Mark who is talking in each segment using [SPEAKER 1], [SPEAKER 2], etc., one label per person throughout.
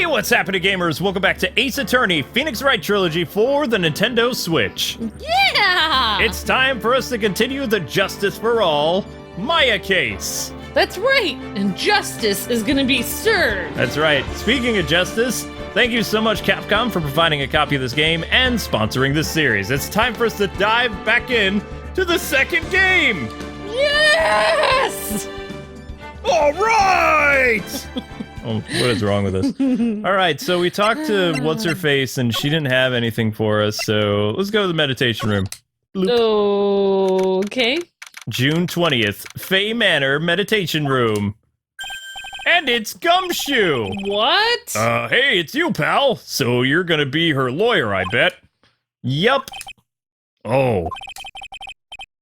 [SPEAKER 1] Hey, what's happening, gamers? Welcome back to Ace Attorney Phoenix Wright Trilogy for the Nintendo Switch.
[SPEAKER 2] Yeah!
[SPEAKER 1] It's time for us to continue the Justice for All Maya case.
[SPEAKER 2] That's right, and justice is gonna be served.
[SPEAKER 1] That's right. Speaking of justice, thank you so much, Capcom, for providing a copy of this game and sponsoring this series. It's time for us to dive back in to the second game.
[SPEAKER 2] Yes!
[SPEAKER 1] All right! Oh, what is wrong with us? All right, so we talked to What's-Her-Face, and she didn't have anything for us, so let's go to the meditation room.
[SPEAKER 2] Bloop. Okay.
[SPEAKER 1] June 20th, Fay Manor Meditation Room. And it's Gumshoe!
[SPEAKER 2] What?
[SPEAKER 1] Hey, it's you, pal. So you're gonna be her lawyer, I bet. Yup. Oh.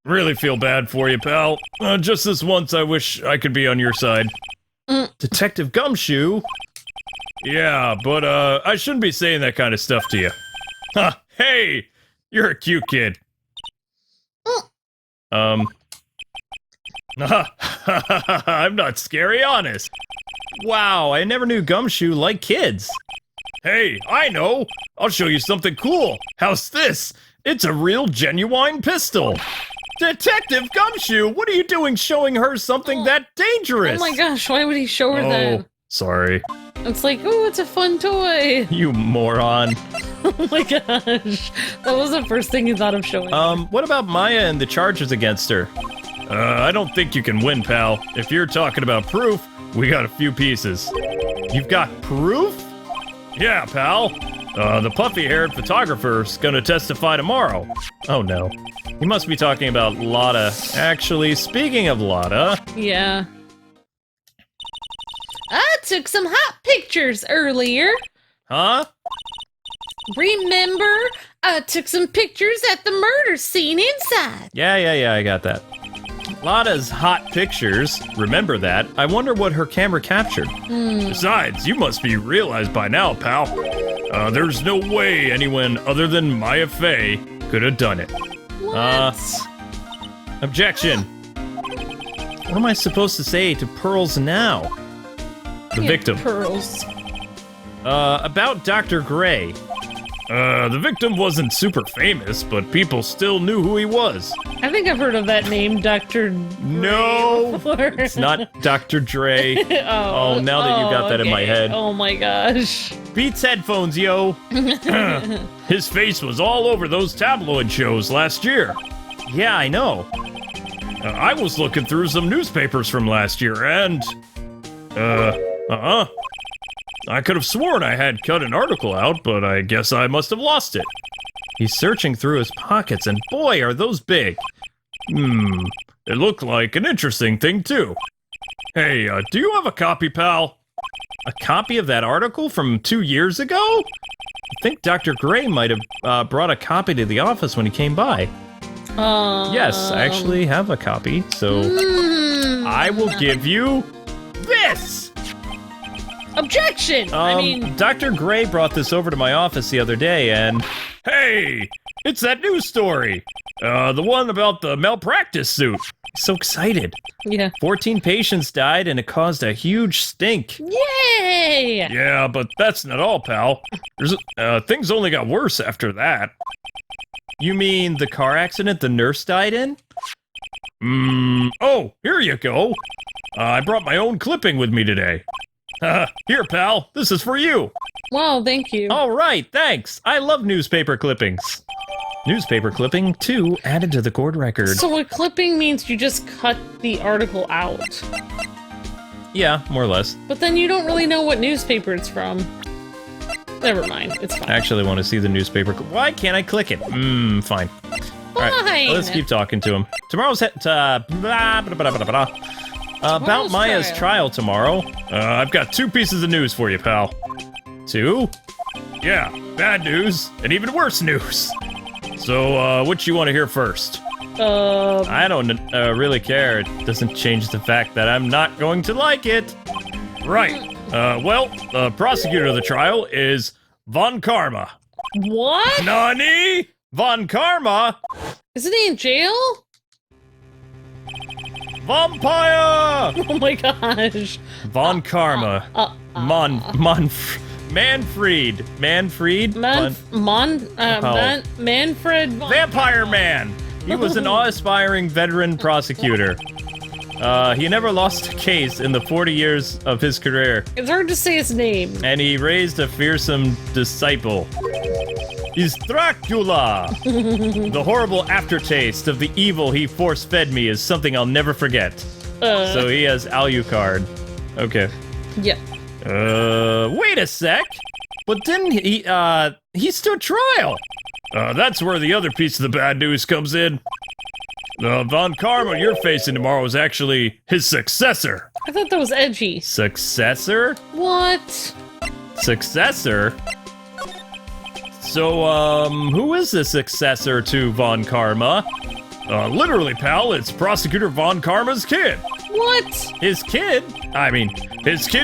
[SPEAKER 1] Really feel bad for you, pal. Just this once, I wish I could be on your side. Detective Gumshoe? Yeah, but, I shouldn't be saying that kind of stuff to you. Huh, hey! You're a cute kid. I'm not scary, honest. Wow, I never knew Gumshoe liked kids. Hey, I know! I'll show you something cool. How's this? It's a real genuine pistol. Detective Gumshoe, what are you doing showing her something that dangerous?
[SPEAKER 2] Oh my gosh, why would he show her that?
[SPEAKER 1] Sorry.
[SPEAKER 2] It's like, oh, it's a fun toy.
[SPEAKER 1] You moron.
[SPEAKER 2] Oh my gosh. That was the first thing he thought of showing.
[SPEAKER 1] What about Maya and the charges against her? I don't think you can win, pal. If you're talking about proof, we got a few pieces. You've got proof? Yeah, pal. The puffy-haired photographer's gonna testify tomorrow. Oh no. He must be talking about Lotta. Actually, speaking of Lotta...
[SPEAKER 2] Yeah. I took some hot pictures earlier.
[SPEAKER 1] Huh?
[SPEAKER 2] Remember? I took some pictures at the murder scene inside.
[SPEAKER 1] Yeah, I got that. Lotta's hot pictures, remember that. I wonder what her camera captured. Besides, you must be realized by now, pal. There's no way anyone other than Maya Fey could have done it.
[SPEAKER 2] What?
[SPEAKER 1] Objection. What am I supposed to say to Pearls now? The victim.
[SPEAKER 2] Pearls.
[SPEAKER 1] About Dr. Gray. The victim wasn't super famous, but people still knew who he was.
[SPEAKER 2] I think I've heard of that name, Dr.
[SPEAKER 1] No, it's not Dr. Dre. Oh, now that you got that in my head.
[SPEAKER 2] Oh my gosh.
[SPEAKER 1] Beats headphones, yo. His face was all over those tabloid shows last year. Yeah, I know. I was looking through some newspapers from last year, and... I could have sworn I had cut an article out, but I guess I must have lost it. He's searching through his pockets, and boy, are those big. It looked like an interesting thing, too. Hey, do you have a copy, pal? A copy of that article from 2 years ago? I think Dr. Gray might have brought a copy to the office when he came by. Yes, I actually have a copy, so I will give you this!
[SPEAKER 2] Objection! I mean...
[SPEAKER 1] Dr. Gray brought this over to my office the other day, and... Hey! It's that news story! The one about the malpractice suit. So excited.
[SPEAKER 2] Yeah.
[SPEAKER 1] 14 patients died, and it caused a huge stink.
[SPEAKER 2] Yay!
[SPEAKER 1] Yeah, but that's not all, pal. Things only got worse after that. You mean the car accident the nurse died in? Oh, here you go. I brought my own clipping with me today. Here, pal, this is for you.
[SPEAKER 2] Wow, thank you.
[SPEAKER 1] All right, thanks. I love newspaper clippings. Newspaper clipping 2 added to the court record.
[SPEAKER 2] So a clipping means you just cut the article out.
[SPEAKER 1] Yeah, more or less.
[SPEAKER 2] But then you don't really know what newspaper it's from. Never mind, it's fine.
[SPEAKER 1] I actually want to see the newspaper. Why can't I click it? Fine. All right, let's keep talking to him. Tomorrow's about Maya's trial tomorrow. I've got 2 pieces of news for you, pal. 2? Yeah, bad news and even worse news. So, what you want to hear first? I don't really care. It doesn't change the fact that I'm not going to like it. Right. Well, the prosecutor of the trial is Von Karma.
[SPEAKER 2] What?
[SPEAKER 1] Nani? Von Karma?
[SPEAKER 2] Isn't he in jail?
[SPEAKER 1] Vampire!
[SPEAKER 2] Oh my gosh.
[SPEAKER 1] Von Karma. Manfred. Manfred?
[SPEAKER 2] Manfred von
[SPEAKER 1] Vampire Man! He was an awe-inspiring veteran prosecutor. He never lost a case in the 40 years of his career.
[SPEAKER 2] It's hard to say his name.
[SPEAKER 1] And he raised a fearsome disciple. He's Dracula! The horrible aftertaste of the evil he force-fed me is something I'll never forget. So he has Alucard. Okay.
[SPEAKER 2] Yeah.
[SPEAKER 1] Wait a sec! But didn't he stood trial! That's where the other piece of the bad news comes in. Von Karma you're facing tomorrow is actually his successor.
[SPEAKER 2] I thought that was edgy.
[SPEAKER 1] Successor?
[SPEAKER 2] What?
[SPEAKER 1] Successor? So, who is the successor to Von Karma? Literally, pal, it's Prosecutor Von Karma's kid.
[SPEAKER 2] What?
[SPEAKER 1] His kid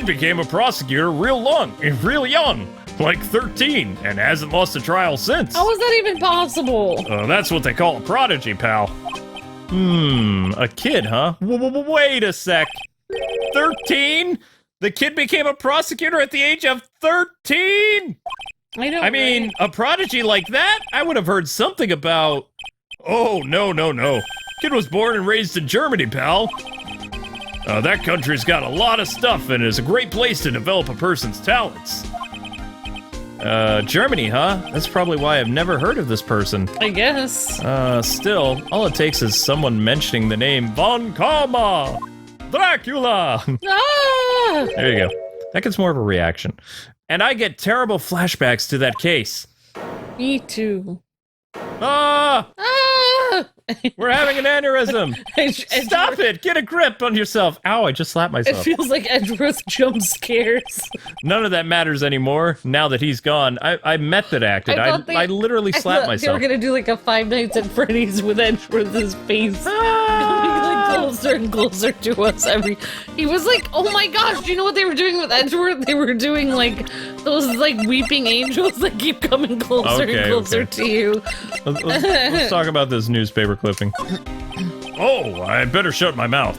[SPEAKER 1] became a prosecutor real young, like 13, and hasn't lost a trial since.
[SPEAKER 2] How is that even possible?
[SPEAKER 1] That's what they call a prodigy, pal. A kid, huh? Wait a sec. 13? The kid became a prosecutor at the age of 13? I mean, a prodigy like that? I would have heard something about... Oh, no. Kid was born and raised in Germany, pal. That country's got a lot of stuff and is a great place to develop a person's talents. Germany, huh? That's probably why I've never heard of this person.
[SPEAKER 2] I guess.
[SPEAKER 1] Still, all it takes is someone mentioning the name Von Karma! Dracula!
[SPEAKER 2] Ah!
[SPEAKER 1] There you go. That gets more of a reaction. And I get terrible flashbacks to that case.
[SPEAKER 2] Me too.
[SPEAKER 1] Ah!
[SPEAKER 2] Ah!
[SPEAKER 1] We're having an aneurysm! Stop it! Get a grip on yourself! Ow, I just slapped
[SPEAKER 2] It
[SPEAKER 1] myself.
[SPEAKER 2] feels like Edgeworth jump scares.
[SPEAKER 1] None of that matters anymore now that he's gone. I method acted. I literally slapped
[SPEAKER 2] They
[SPEAKER 1] myself.
[SPEAKER 2] were gonna do like a Five Nights at Freddy's with Edgeworth's face. Like closer and closer to us he was like, oh my gosh, do you know what they were doing with Edgeworth? They were doing like those like weeping angels that keep coming closer and closer to you.
[SPEAKER 1] Let's talk about this newspaper clipping. Oh, I better shut my mouth.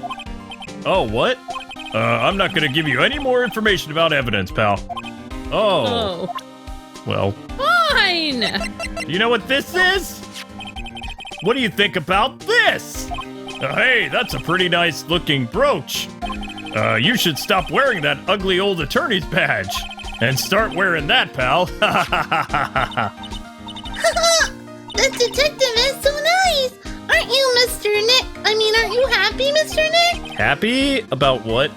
[SPEAKER 1] Oh, what? I'm not gonna give you any more information about evidence, pal. Oh. Well.
[SPEAKER 2] Fine!
[SPEAKER 1] You know what this is? What do you think about this? Hey, that's a pretty nice looking brooch. You should stop wearing that ugly old attorney's badge and start wearing that, pal.
[SPEAKER 3] This detective is so nice! Aren't you, Mr. Nick? Aren't you happy, Mr. Nick?
[SPEAKER 1] Happy about what?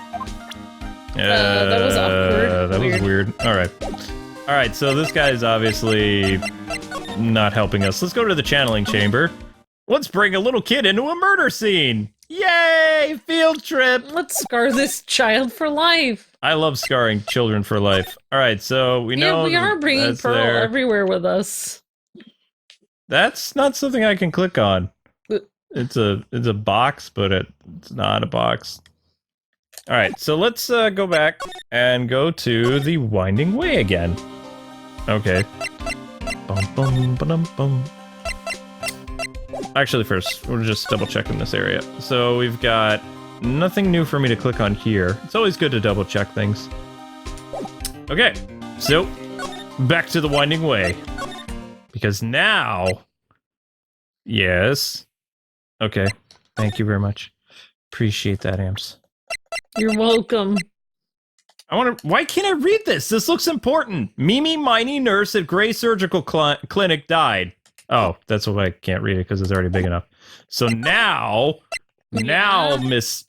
[SPEAKER 2] That was awkward.
[SPEAKER 1] That was weird. Alright, so this guy's obviously not helping us. Let's go to the channeling chamber. Let's bring a little kid into a murder scene! Yay! Field trip!
[SPEAKER 2] Let's scar this child for life.
[SPEAKER 1] I love scarring children for life. Alright, so we know
[SPEAKER 2] we are bringing
[SPEAKER 1] that's
[SPEAKER 2] Pearl
[SPEAKER 1] there.
[SPEAKER 2] everywhere with us.
[SPEAKER 1] That's not something I can click on. It's a box, but it's not a box. All right, so let's go back and go to the Winding Way again. Okay. Bum, bum, ba-dum, bum. Actually, first, we're just double checking this area. So we've got nothing new for me to click on here. It's always good to double check things. Okay, so back to the Winding Way. Because now... Yes. Okay, thank you very much. Appreciate that, Amps.
[SPEAKER 2] You're welcome.
[SPEAKER 1] Why can't I read this? This looks important. Mimi Miney nurse at Gray Surgical Clinic died. Oh, that's why I can't read it, because it's already big enough. So now, Miss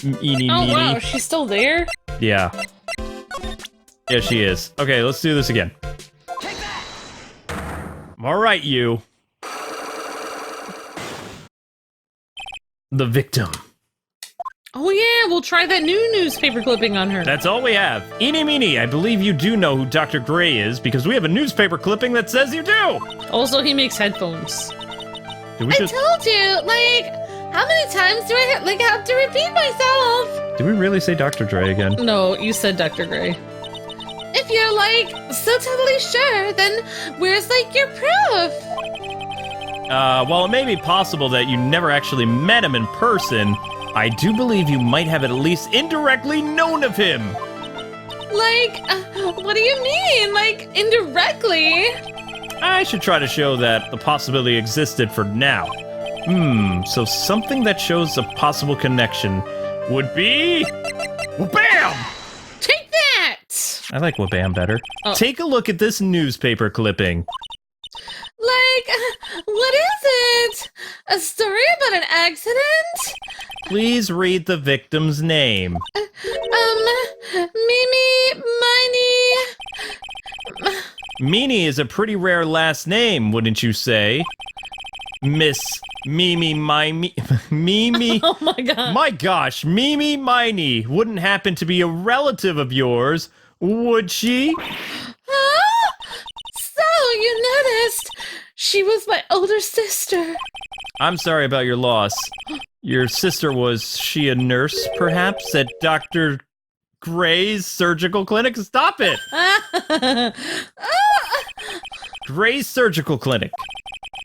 [SPEAKER 1] Eeny
[SPEAKER 2] Oh,
[SPEAKER 1] Meeny.
[SPEAKER 2] wow, she's still there?
[SPEAKER 1] Yeah. Yeah, she is. Okay, let's do this again. All right, you. The victim.
[SPEAKER 2] Oh yeah, we'll try that new newspaper clipping on her.
[SPEAKER 1] That's all we have. Eeny Meeny, I believe you do know who Dr. Gray is, because we have a newspaper clipping that says you do!
[SPEAKER 2] Also, he makes headphones.
[SPEAKER 1] Did we
[SPEAKER 3] I told you, how many times do I have to repeat myself?
[SPEAKER 1] Did we really say Dr. Dre again?
[SPEAKER 2] No, you said Dr. Gray.
[SPEAKER 3] If you're so totally sure, then where's your proof?
[SPEAKER 1] While it may be possible that you never actually met him in person, I do believe you might have at least indirectly known of him.
[SPEAKER 2] What do you mean? Like, indirectly?
[SPEAKER 1] I should try to show that the possibility existed for now. So something that shows a possible connection would be... Wha-bam!
[SPEAKER 2] Take that!
[SPEAKER 1] I like Wha-bam better.
[SPEAKER 2] Oh.
[SPEAKER 1] Take a look at this newspaper clipping.
[SPEAKER 2] What is it? A story about an accident?
[SPEAKER 1] Please read the victim's name.
[SPEAKER 2] Mimi, Miney...
[SPEAKER 1] Meanie is a pretty rare last name, wouldn't you say? Miss Mimi Mimi.
[SPEAKER 2] Oh my god.
[SPEAKER 1] My gosh, Mimi Miney wouldn't happen to be a relative of yours, would she?
[SPEAKER 2] Huh? So, you noticed? She was my older sister.
[SPEAKER 1] I'm sorry about your loss. Your sister, was she a nurse, perhaps, at Dr. Gray's surgical clinic? Stop it! Gray's surgical clinic.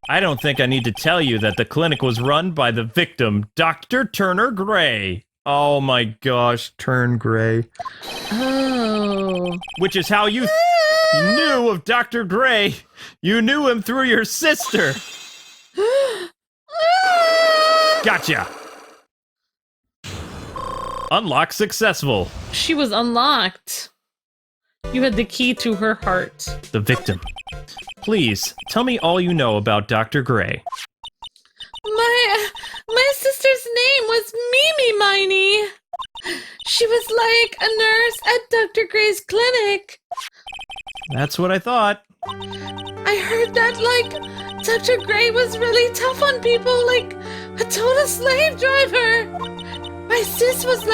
[SPEAKER 1] I don't think I need to tell you that the clinic was run by the victim, Dr. Turner Gray. Oh my gosh, Turn Gray.
[SPEAKER 2] Oh.
[SPEAKER 1] Which is how you knew of Dr. Gray. You knew him through your sister. Gotcha. Unlock successful.
[SPEAKER 2] She was unlocked. You had the key to her heart.
[SPEAKER 1] The victim. Please, tell me all you know about Dr. Gray.
[SPEAKER 2] My sister's name was Mimi Miney. She was like a nurse at Dr. Gray's clinic.
[SPEAKER 1] That's what I thought.
[SPEAKER 2] I heard that, Dr. Gray was really tough on people, like a total slave driver. My sis was,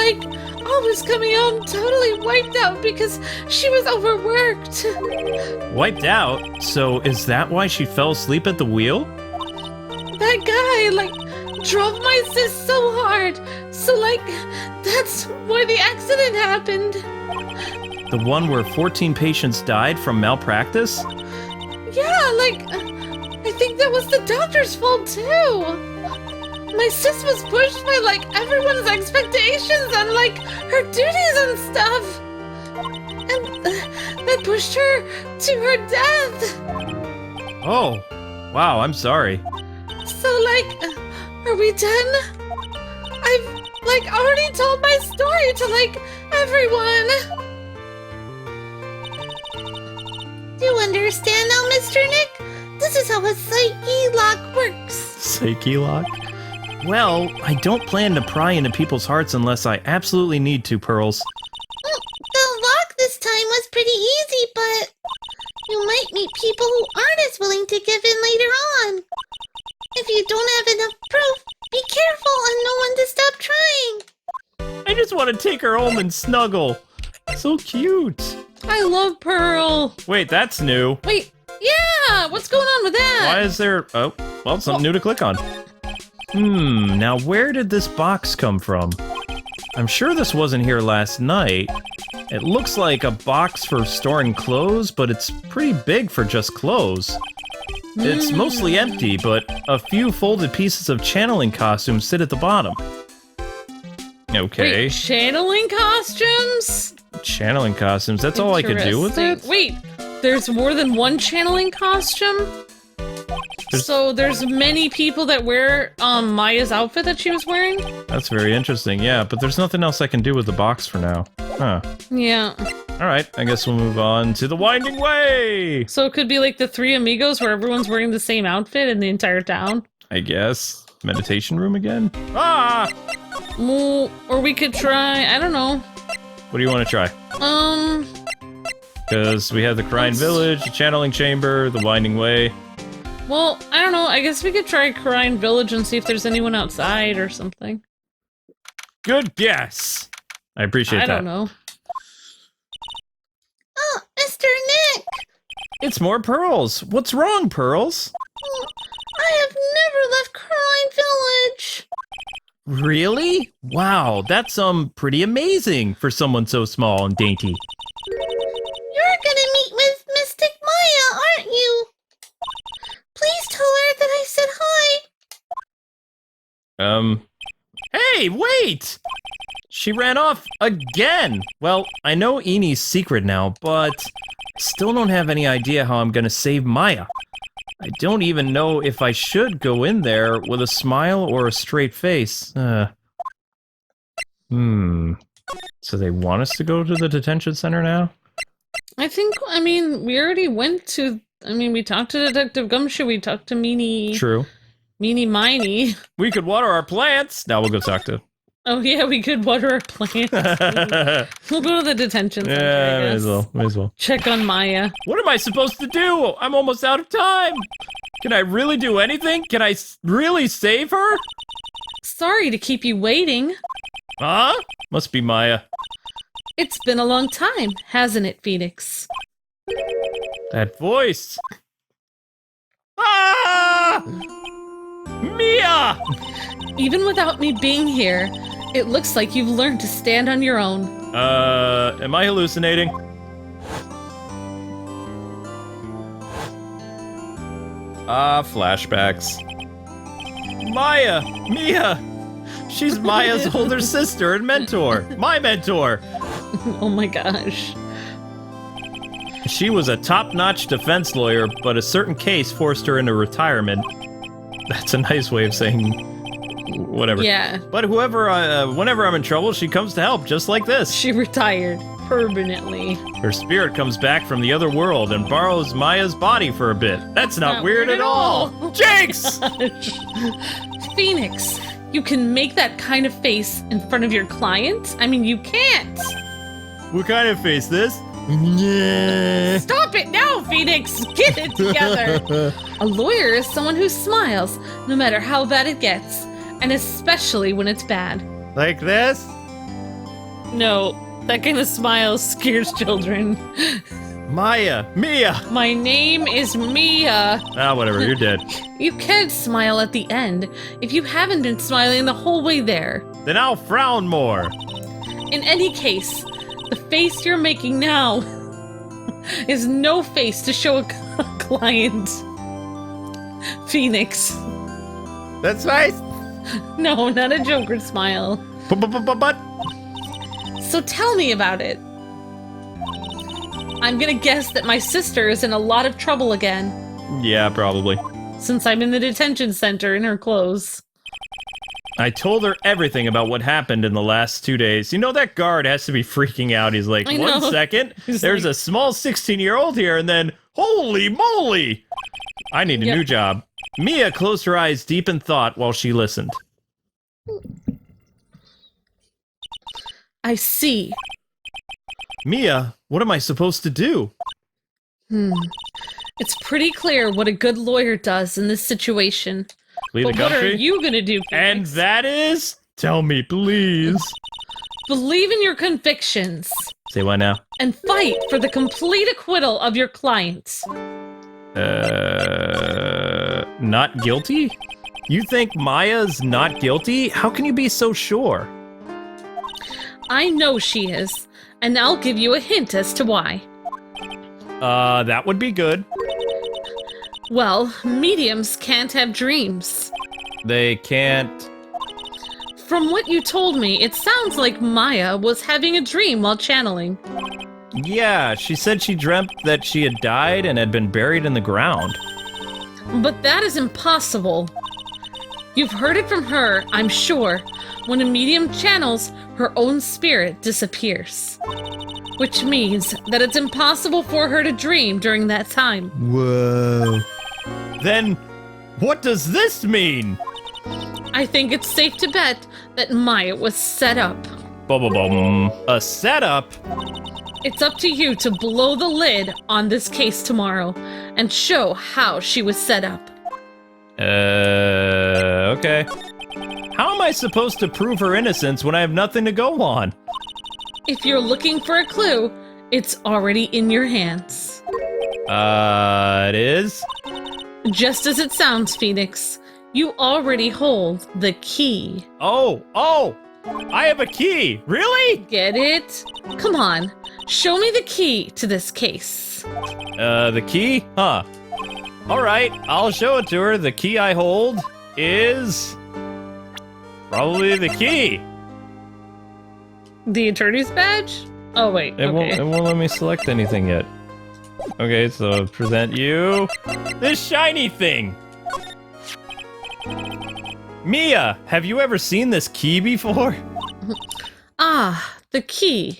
[SPEAKER 2] always coming home totally wiped out because she was overworked.
[SPEAKER 1] Wiped out? So is that why she fell asleep at the wheel?
[SPEAKER 2] That guy, drove my sis so hard. So, that's why the accident happened.
[SPEAKER 1] The one where 14 patients died from malpractice?
[SPEAKER 2] Yeah, I think that was the doctor's fault, too. My sis was pushed by, everyone's expectations and, her duties and stuff. And that pushed her to her death.
[SPEAKER 1] Oh, wow, I'm sorry.
[SPEAKER 2] So, are we done? I've, already told my story to, everyone.
[SPEAKER 3] Do you understand now, Mr. Nick? This is how a psyche lock works.
[SPEAKER 1] Psyche lock? Well, I don't plan to pry into people's hearts unless I absolutely need to, Pearls.
[SPEAKER 3] The lock this time was pretty easy, but you might meet people who aren't as willing to give in later on. If you don't have enough proof, be careful and know when to stop trying.
[SPEAKER 1] I just want to take her home and snuggle. So cute.
[SPEAKER 2] I love Pearl.
[SPEAKER 1] Wait, that's new.
[SPEAKER 2] Wait, yeah, what's going on with that?
[SPEAKER 1] Why is there... Oh, well, something new to click on. Now where did this box come from? I'm sure this wasn't here last night. It looks like a box for storing clothes, but it's pretty big for just clothes. It's mostly empty, but a few folded pieces of channeling costumes sit at the bottom. Okay.
[SPEAKER 2] Wait, channeling costumes?
[SPEAKER 1] Channeling costumes, that's all I could do with it?
[SPEAKER 2] Wait, there's more than one channeling costume? So there's many people that wear Maya's outfit that she was wearing?
[SPEAKER 1] That's very interesting, yeah, but there's nothing else I can do with the box for now. Huh.
[SPEAKER 2] Yeah.
[SPEAKER 1] Alright, I guess we'll move on to the Winding Way!
[SPEAKER 2] So it could be like the Three Amigos where everyone's wearing the same outfit in the entire town?
[SPEAKER 1] I guess. Meditation room again? Ah!
[SPEAKER 2] Or we could try, I don't know.
[SPEAKER 1] What do you want to try? Because we have the Crying Village, the Channeling Chamber, the Winding Way.
[SPEAKER 2] Well, I don't know. I guess we could try Crying Village and see if there's anyone outside or something.
[SPEAKER 1] Good guess. I appreciate that.
[SPEAKER 2] I don't know.
[SPEAKER 3] Oh, Mr. Nick!
[SPEAKER 1] It's more Pearls. What's wrong, Pearls?
[SPEAKER 3] I have never left Crying Village.
[SPEAKER 1] Really? Wow, that's pretty amazing for someone so small and dainty.
[SPEAKER 3] You're gonna meet with Mystic Maya, aren't you? Please tell her that I said hi.
[SPEAKER 1] Hey, wait! She ran off again. Well, I know Eni's secret now, but I still don't have any idea how I'm gonna save Maya. I don't even know if I should go in there with a smile or a straight face. So they want us to go to the detention center now?
[SPEAKER 2] I mean, we already went to, we talked to Detective Gumshoe, we talked to Meanie...
[SPEAKER 1] True.
[SPEAKER 2] Meanie Miney.
[SPEAKER 1] We could water our plants. Now we'll go talk to...
[SPEAKER 2] Oh yeah, we could water our plants. We'll go to the detention center, I
[SPEAKER 1] Yeah,
[SPEAKER 2] guess.
[SPEAKER 1] may as well.
[SPEAKER 2] Check on Maya.
[SPEAKER 1] What am I supposed to do? I'm almost out of time. Can I really do anything? Can I really save her?
[SPEAKER 2] Sorry to keep you waiting.
[SPEAKER 1] Huh? Must be Maya.
[SPEAKER 2] It's been a long time, hasn't it, Phoenix?
[SPEAKER 1] That voice. Ah! Mia!
[SPEAKER 2] Even without me being here, it looks like you've learned to stand on your own.
[SPEAKER 1] Am I hallucinating? Flashbacks. Maya! Mia! She's Maya's older sister and mentor. My mentor!
[SPEAKER 2] Oh my gosh.
[SPEAKER 1] She was a top-notch defense lawyer, but a certain case forced her into retirement. That's a nice way of saying whatever.
[SPEAKER 2] Yeah.
[SPEAKER 1] But whenever I'm in trouble, she comes to help, just like this.
[SPEAKER 2] She retired permanently.
[SPEAKER 1] Her spirit comes back from the other world and borrows Maya's body for a bit. That's not weird at all. Jinx!
[SPEAKER 2] Phoenix, you can make that kind of face in front of your client? I mean, you can't.
[SPEAKER 1] What kind of face, this?
[SPEAKER 2] Stop it now, Phoenix! Get it together! A lawyer is someone who smiles, no matter how bad it gets, and especially when it's bad.
[SPEAKER 1] Like this?
[SPEAKER 2] No, that kind of smile scares children.
[SPEAKER 1] Maya! Mia!
[SPEAKER 2] My name is Mia.
[SPEAKER 1] Ah, whatever, you're dead.
[SPEAKER 2] You can smile at the end if you haven't been smiling the whole way there.
[SPEAKER 1] Then I'll frown more.
[SPEAKER 2] In any case, the face you're making now is no face to show a client. Phoenix.
[SPEAKER 1] That's nice.
[SPEAKER 2] No, not a Joker smile.
[SPEAKER 1] But
[SPEAKER 2] So tell me about it. I'm gonna guess that my sister is in a lot of trouble again.
[SPEAKER 1] yeah, probably.
[SPEAKER 2] Since I'm in the detention center in her clothes.
[SPEAKER 1] I told her everything about what happened in the last 2 days. You know, that guard has to be freaking out. He's like,
[SPEAKER 2] I
[SPEAKER 1] 1
[SPEAKER 2] know.
[SPEAKER 1] second,
[SPEAKER 2] He's
[SPEAKER 1] there's
[SPEAKER 2] like-
[SPEAKER 1] a small 16-year-old here, and then, holy moly! I need a
[SPEAKER 2] Yep.
[SPEAKER 1] new job. Mia closed her eyes deep in thought while she listened.
[SPEAKER 2] I see.
[SPEAKER 1] Mia, what am I supposed to do?
[SPEAKER 2] It's pretty clear what a good lawyer does in this situation.
[SPEAKER 1] Plead the
[SPEAKER 2] But what are
[SPEAKER 1] country?
[SPEAKER 2] you gonna do,
[SPEAKER 1] And
[SPEAKER 2] Phoenix?
[SPEAKER 1] that is? Tell me, please.
[SPEAKER 2] Believe in your convictions
[SPEAKER 1] Say why now?
[SPEAKER 2] and fight for the complete acquittal of your client.
[SPEAKER 1] Not guilty? You think Maya's not guilty? How can you be so sure?
[SPEAKER 2] I know she is, and I'll give you a hint as to why.
[SPEAKER 1] That would be good.
[SPEAKER 2] Well, mediums can't have dreams.
[SPEAKER 1] They can't...
[SPEAKER 2] From what you told me, it sounds like Maya was having a dream while channeling.
[SPEAKER 1] Yeah, she said she dreamt that she had died and had been buried in the ground.
[SPEAKER 2] But that is impossible. You've heard it from her, I'm sure. When a medium channels, her own spirit disappears. Which means that it's impossible for her to dream during that time.
[SPEAKER 1] Whoa. Then, what does this mean?
[SPEAKER 2] I think it's safe to bet that Maya was set up.
[SPEAKER 1] Bum. A setup?
[SPEAKER 2] It's up to you to blow the lid on this case tomorrow and show how she was set up.
[SPEAKER 1] Okay. How am I supposed to prove her innocence when I have nothing to go on?
[SPEAKER 2] If you're looking for a clue, it's already in your hands.
[SPEAKER 1] It is?
[SPEAKER 2] Just as it sounds, Phoenix, you already hold the key.
[SPEAKER 1] Oh! I have a key! Really?
[SPEAKER 2] Get it? Come on, show me the key to this case.
[SPEAKER 1] The key? Huh. Alright, I'll show it to her. The key I hold is... probably the key.
[SPEAKER 2] The attorney's badge? Oh, wait.
[SPEAKER 1] It
[SPEAKER 2] Okay.
[SPEAKER 1] won't let me select anything yet. Okay, so present you this shiny thing. Mia, have you ever seen this key before?
[SPEAKER 2] Ah, the key.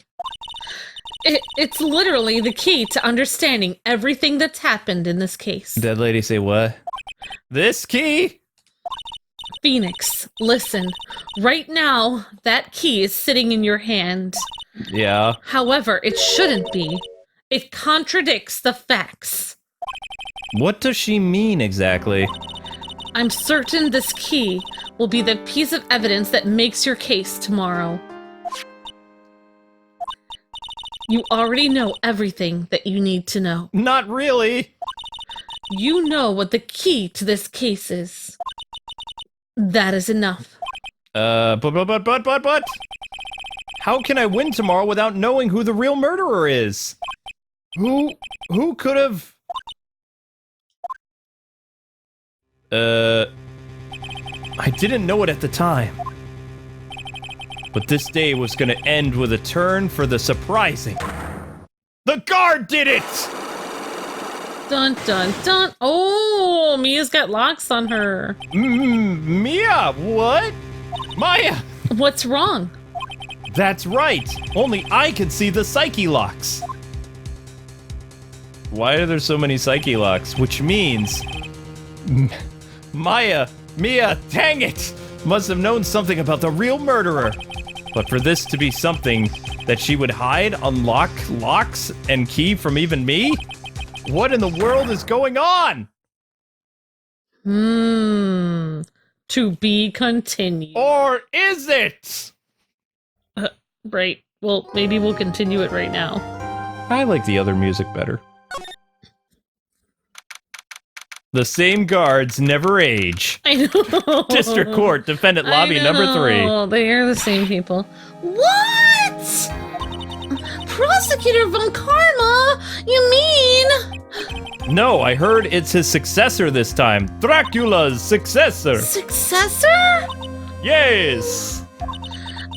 [SPEAKER 2] It's literally the key to understanding everything that's happened in this case.
[SPEAKER 1] Dead lady say what? This key?
[SPEAKER 2] Phoenix, listen. Right now, that key is sitting in your hand.
[SPEAKER 1] Yeah.
[SPEAKER 2] However, it shouldn't be. It contradicts the facts.
[SPEAKER 1] What does she mean exactly?
[SPEAKER 2] I'm certain this key will be the piece of evidence that makes your case tomorrow. You already know everything that you need to know.
[SPEAKER 1] Not really.
[SPEAKER 2] You know what the key to this case is. That is enough.
[SPEAKER 1] But. How can I win tomorrow without knowing who the real murderer is? Who could have... I didn't know it at the time. But this day was gonna end with a turn for the surprising. The guard did it!
[SPEAKER 2] Dun dun dun. Oh, Mia's got locks on her.
[SPEAKER 1] Mia, what? Maya!
[SPEAKER 2] What's wrong?
[SPEAKER 1] That's right! Only I can see the psyche locks! Why are there so many psyche locks? Which means... Mia, dang it! Must have known something about the real murderer. But for this to be something that she would hide, unlock locks, and key from even me? What in the world is going on?
[SPEAKER 2] To be continued.
[SPEAKER 1] Or is it?
[SPEAKER 2] Right. Well, maybe we'll continue it right now.
[SPEAKER 1] I like the other music better. The same guards never age.
[SPEAKER 2] I know.
[SPEAKER 1] District Court, defendant lobby number 3.
[SPEAKER 2] Oh, they are the same people.
[SPEAKER 3] What? Prosecutor Von Karma? You mean?
[SPEAKER 1] No, I heard it's his successor this time. Dracula's successor.
[SPEAKER 3] Successor?
[SPEAKER 1] Yes.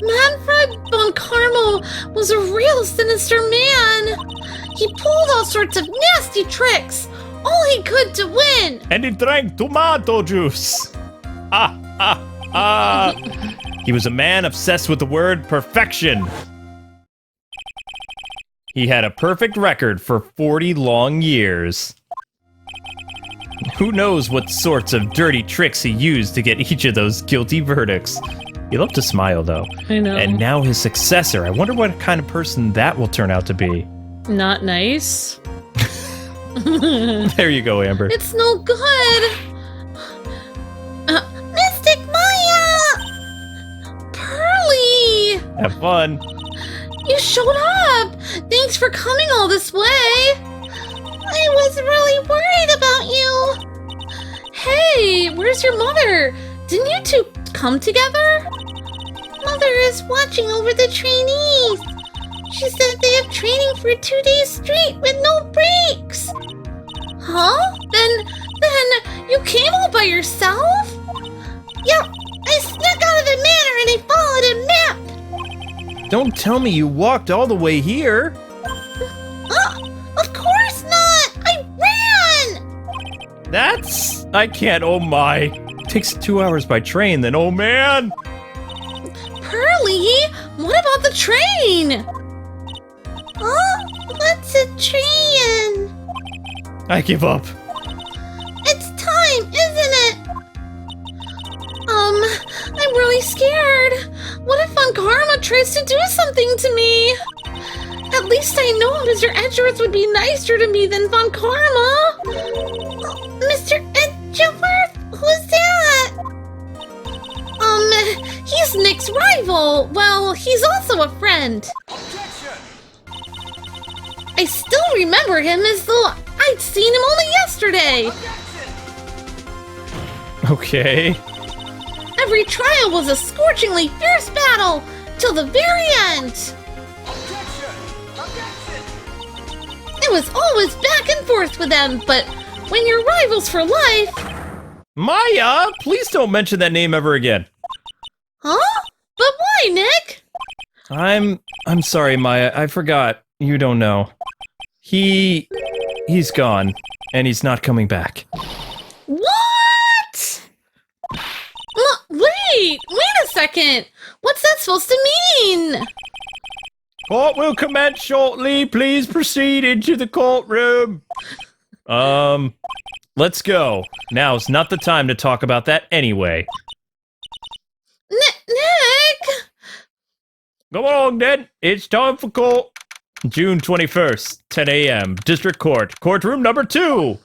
[SPEAKER 3] Manfred Von Karma was a real sinister man. He pulled all sorts of nasty tricks. All he could to win.
[SPEAKER 1] And he drank tomato juice. He was a man obsessed with the word perfection. He had a perfect record for 40 long years. Who knows what sorts of dirty tricks he used to get each of those guilty verdicts. He loved to smile, though.
[SPEAKER 2] I know.
[SPEAKER 1] And now his successor. I wonder what kind of person that will turn out to be.
[SPEAKER 2] Not nice.
[SPEAKER 1] There you go, Amber.
[SPEAKER 3] It's no good. Mystic Maya! Pearly!
[SPEAKER 1] Have fun.
[SPEAKER 3] You showed up! Thanks for coming all this way! I was really worried about you! Hey, where's your mother? Didn't you two come together? Mother is watching over the trainees! She said they have training for 2 days straight with no breaks! Huh? Then you came all by yourself? Yep, I snuck out of the manor and I followed a map!
[SPEAKER 1] Don't tell me you walked all the way here.
[SPEAKER 3] Of course not! I ran!
[SPEAKER 1] I can't, oh my. Takes 2 hours by train, then oh man.
[SPEAKER 3] Pearly, what about the train? Huh? What's a train?
[SPEAKER 1] I give up.
[SPEAKER 3] It's time, isn't it? I'm really scared. What if Von Karma tries to do something to me? At least I know Mr. Edgeworth would be nicer to me than Von Karma. Mr. Edgeworth? Who's that? He's Nick's rival. Well, he's also a friend. I still remember him as though I'd seen him only yesterday.
[SPEAKER 1] Okay.
[SPEAKER 3] Every trial was a scorchingly fierce battle till the very end. It was always back and forth with them, but when you're rivals for life...
[SPEAKER 1] Maya, please don't mention that name ever again.
[SPEAKER 3] Huh? But why, Nick?
[SPEAKER 1] I'm sorry, Maya. I forgot. You don't know. He's gone, and he's not coming back.
[SPEAKER 3] What? Wait a second. What's that supposed to mean?
[SPEAKER 1] Court will commence shortly. Please proceed into the courtroom. Let's go. Now's not the time to talk about that anyway.
[SPEAKER 3] Nick!
[SPEAKER 1] Come along, then. It's time for court. June 21st, 10 a.m. District Court, courtroom number 2.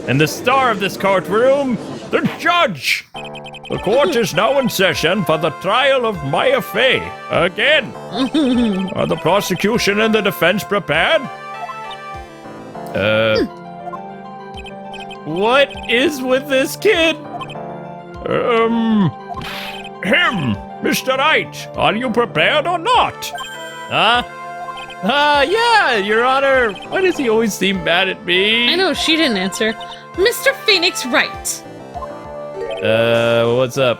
[SPEAKER 1] And the star of this courtroom, the judge. The court is now in session for the trial of Maya Fey. Again. Are the prosecution and the defense prepared? What is with this kid? Him, Mr. Wright, are you prepared or not? Yeah, Your Honor. Why does he always seem mad at me?
[SPEAKER 2] I know, she didn't answer. Mr. Phoenix Wright.
[SPEAKER 1] What's up?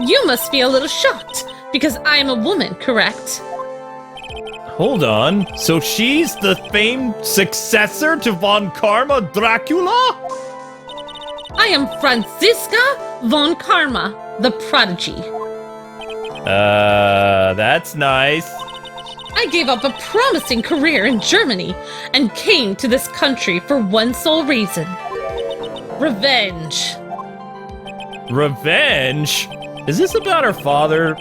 [SPEAKER 2] You must be a little shocked, because I am a woman, correct?
[SPEAKER 1] Hold on. So she's the famed successor to Von Karma Dracula?
[SPEAKER 2] I am Franziska von Karma, the prodigy.
[SPEAKER 1] That's nice.
[SPEAKER 2] I gave up a promising career in Germany and came to this country for one sole reason. Revenge.
[SPEAKER 1] Revenge? Is this about her father?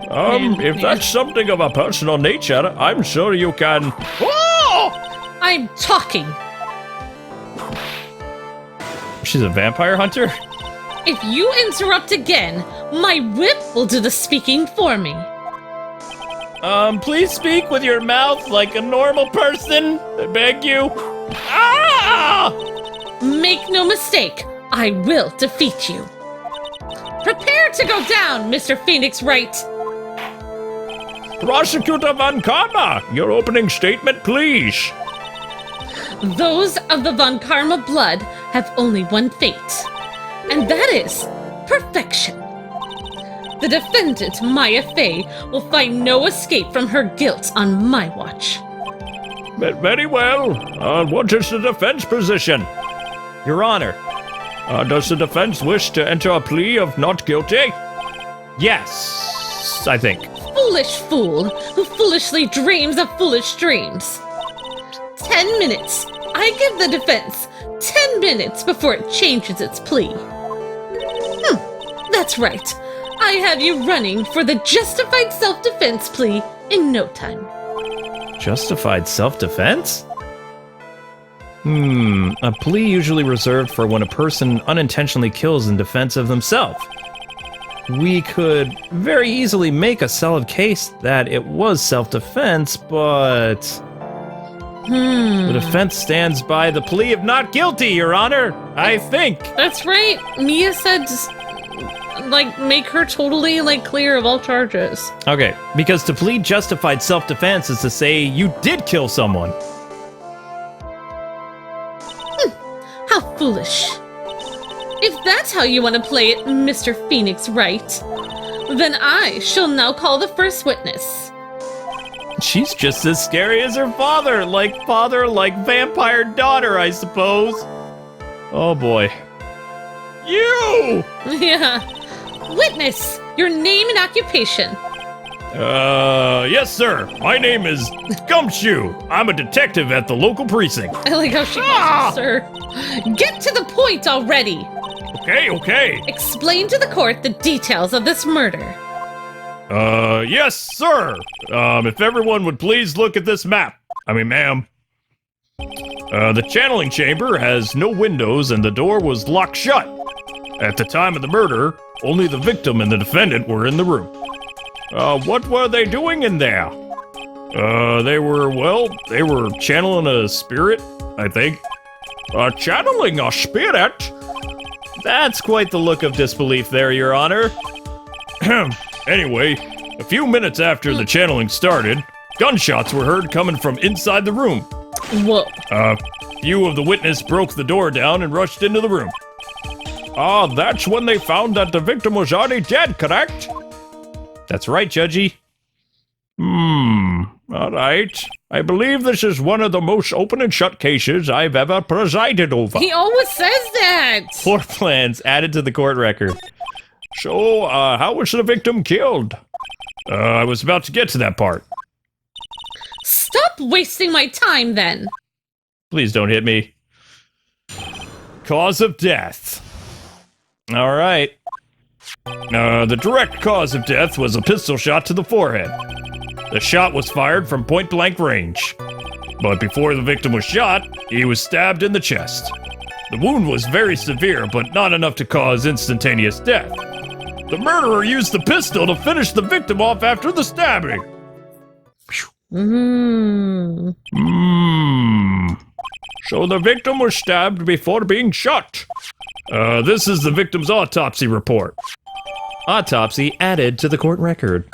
[SPEAKER 1] If that's something of a personal nature, I'm sure you can... Oh!
[SPEAKER 2] I'm talking.
[SPEAKER 1] She's a vampire hunter?
[SPEAKER 2] If you interrupt again, my whip will do the speaking for me.
[SPEAKER 1] Please speak with your mouth like a normal person. I beg you. Ah!
[SPEAKER 2] Make no mistake, I will defeat you. Prepare to go down, Mr. Phoenix Wright.
[SPEAKER 1] Prosecutor Von Karma, your opening statement, please.
[SPEAKER 2] Those of the Von Karma blood have only one fate, and that is perfection. The defendant, Maya Fey, will find no escape from her guilt on my watch.
[SPEAKER 1] Very well. What is the defense position? Your Honor. Does the defense wish to enter a plea of not guilty? Yes, I think.
[SPEAKER 2] Foolish fool, who foolishly dreams of foolish dreams. 10 minutes. I give the defense 10 minutes before it changes its plea. That's right. I have you running for the justified self-defense plea in no time.
[SPEAKER 1] Justified self-defense? A plea usually reserved for when a person unintentionally kills in defense of themselves. We could very easily make a solid case that it was self-defense, but... The defense stands by the plea of not guilty, Your Honor, I think.
[SPEAKER 2] That's right. Mia said, make her totally, clear of all charges.
[SPEAKER 1] Okay, because to plead justified self-defense is to say you did kill someone.
[SPEAKER 2] How foolish. If that's how you want to play it, Mr. Phoenix Wright, then I shall now call the first witness.
[SPEAKER 1] She's just as scary as her father, like vampire daughter, I suppose. Oh boy. You!
[SPEAKER 2] Yeah. Witness, your name and occupation.
[SPEAKER 1] Yes, sir. My name is Gumshoe. I'm a detective at the local precinct.
[SPEAKER 2] I like how she calls you, sir. Get to the point already.
[SPEAKER 1] Okay.
[SPEAKER 2] Explain to the court the details of this murder.
[SPEAKER 1] Yes, sir. If everyone would please look at this map. Ma'am. The channeling chamber has no windows and the door was locked shut. At the time of the murder, only the victim and the defendant were in the room. What were they doing in there? They were channeling a spirit, I think. Channeling a spirit? That's quite the look of disbelief there, Your Honor. Anyway, a few minutes after the channeling started, gunshots were heard coming from inside the room.
[SPEAKER 2] Whoa.
[SPEAKER 1] Few of the witnesses broke the door down and rushed into the room. That's when they found that the victim was already dead, correct? That's right, Judgy. All right. I believe this is one of the most open and shut cases I've ever presided over.
[SPEAKER 2] He always says that.
[SPEAKER 1] Floor plans added to the court record. So, how was the victim killed? I was about to get to that part.
[SPEAKER 2] Stop wasting my time, then.
[SPEAKER 1] Please don't hit me. Cause of death. All right. The direct cause of death was a pistol shot to the forehead. The shot was fired from point-blank range. But before the victim was shot, he was stabbed in the chest. The wound was very severe, but not enough to cause instantaneous death. The murderer used the pistol to finish the victim off after the stabbing. So the victim was stabbed before being shot. This is the victim's autopsy report. Autopsy added to the court record.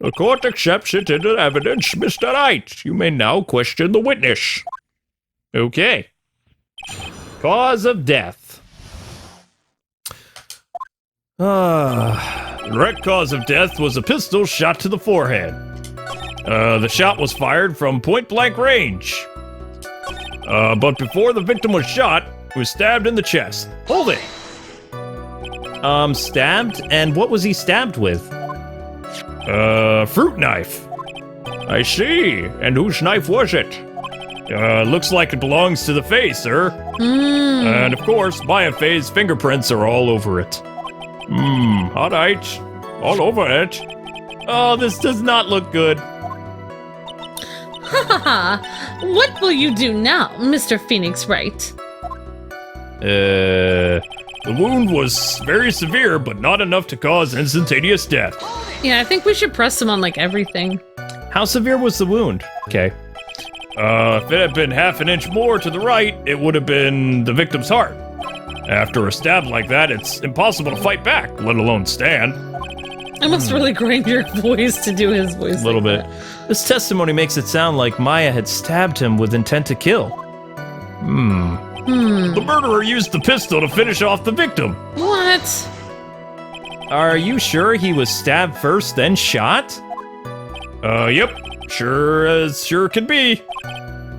[SPEAKER 1] The court accepts it into evidence, Mr. Wright. You may now question the witness. Okay. Cause of death. The direct cause of death was a pistol shot to the forehead. The shot was fired from point-blank range. But before the victim was shot, he was stabbed in the chest. Hold it! Stabbed? And what was he stabbed with? Fruit knife. I see. And whose knife was it? Looks like it belongs to the face, sir. And of course, Biaface's fingerprints are all over it. All right. All over it. Oh, this does not look good.
[SPEAKER 2] Ha ha ha! What will you do now, Mr. Phoenix Wright?
[SPEAKER 1] The wound was very severe, but not enough to cause instantaneous death.
[SPEAKER 2] Yeah, I think we should press him on, like, everything.
[SPEAKER 1] How severe was the wound? Okay. If it had been half an inch more to the right, it would have been the victim's heart. After a stab like that, it's impossible to fight back, let alone stand.
[SPEAKER 2] I must really grind your voice to do his voice.
[SPEAKER 1] A little bit. This testimony makes it sound like Maya had stabbed him with intent to kill. The murderer used the pistol to finish off the victim.
[SPEAKER 2] What?
[SPEAKER 1] Are you sure he was stabbed first, then shot? Yep. Sure as sure can be.